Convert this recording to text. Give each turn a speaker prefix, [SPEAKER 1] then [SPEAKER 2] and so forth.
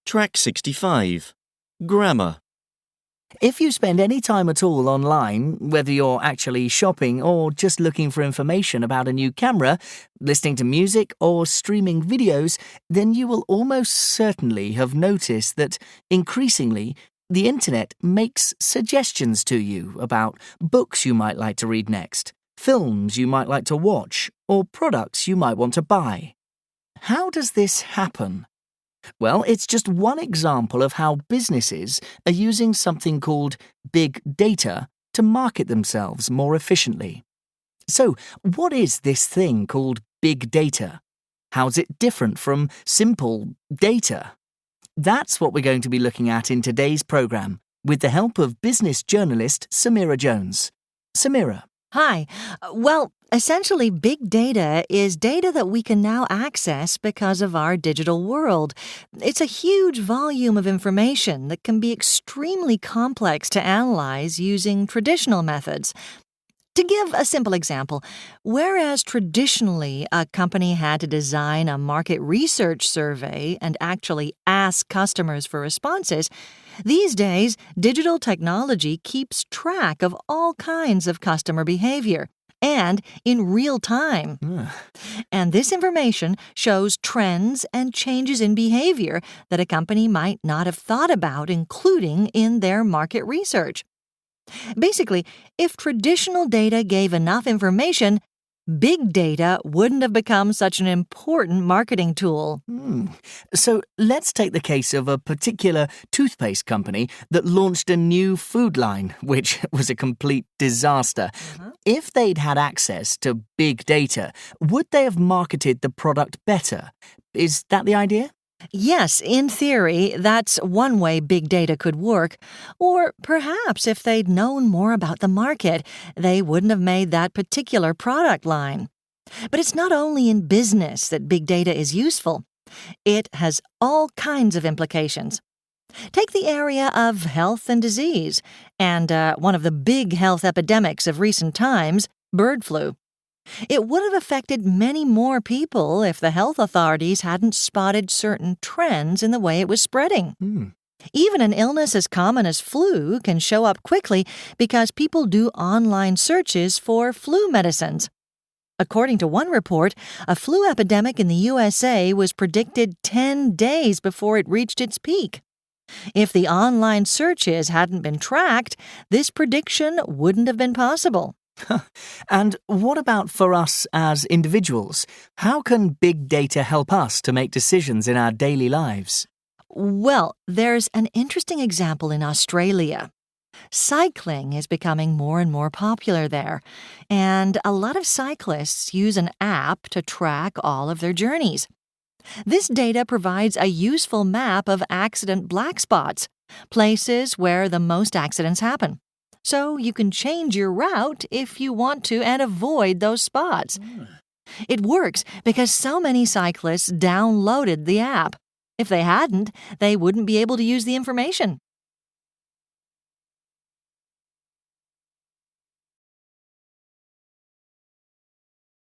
[SPEAKER 1] Track 65. Grammar.
[SPEAKER 2] If you spend any time at all online, whether you're actually shopping or just looking for information about a new camera, listening to music or streaming videos, then you will almost certainly have noticed that, increasingly, the internet makes suggestions to you about books you might like to read next, films you might like to watch, or products you might want to buy. How does this happen? Well, it's just one example of how businesses are using something called big data to market themselves more efficiently. So, what is this thing called big data? How's it different from simple data? That's what we're going to be looking at in today's program, with the help of business journalist Samira Jones. Samira.
[SPEAKER 3] Hi. Well, essentially, big data is data that we can now access because of our digital world. It's a huge volume of information that can be extremely complex to analyze using traditional methods. To give a simple example, whereas traditionally a company had to design a market research survey and actually ask customers for responses, these days digital technology keeps track of all kinds of customer behavior, and in real time. And this information shows trends and changes in behavior that a company might not have thought about including in their market research. Basically, if traditional data gave enough information, big data wouldn't have become such an important marketing tool.
[SPEAKER 2] So let's take the case of a particular toothpaste company that launched a new food line, which was a complete disaster. If they'd had access to big data, would they have marketed the product better? Is that the idea?
[SPEAKER 3] Yes, in theory, that's one way big data could work. Or perhaps if they'd known more about the market, they wouldn't have made that particular product line. But it's not only in business that big data is useful. It has all kinds of implications. Take the area of health and disease, and one of the big health epidemics of recent times, bird flu. It would have affected many more people if the health authorities hadn't spotted certain trends in the way it was spreading. Even an illness as common as flu can show up quickly because people do online searches for flu medicines. According to one report, a flu epidemic in the USA was predicted 10 days before it reached its peak. If the online searches hadn't been tracked, this prediction wouldn't have been possible.
[SPEAKER 2] And what about for us as individuals? How can big data help us to make decisions in our daily lives?
[SPEAKER 3] Well, there's an interesting example in Australia. Cycling is becoming more and more popular there, and a lot of cyclists use an app to track all of their journeys. This data provides a useful map of accident black spots, places where the most accidents happen. So you can change your route if you want to and avoid those spots. It works because so many cyclists downloaded the app. If they hadn't, they wouldn't be able to use the information.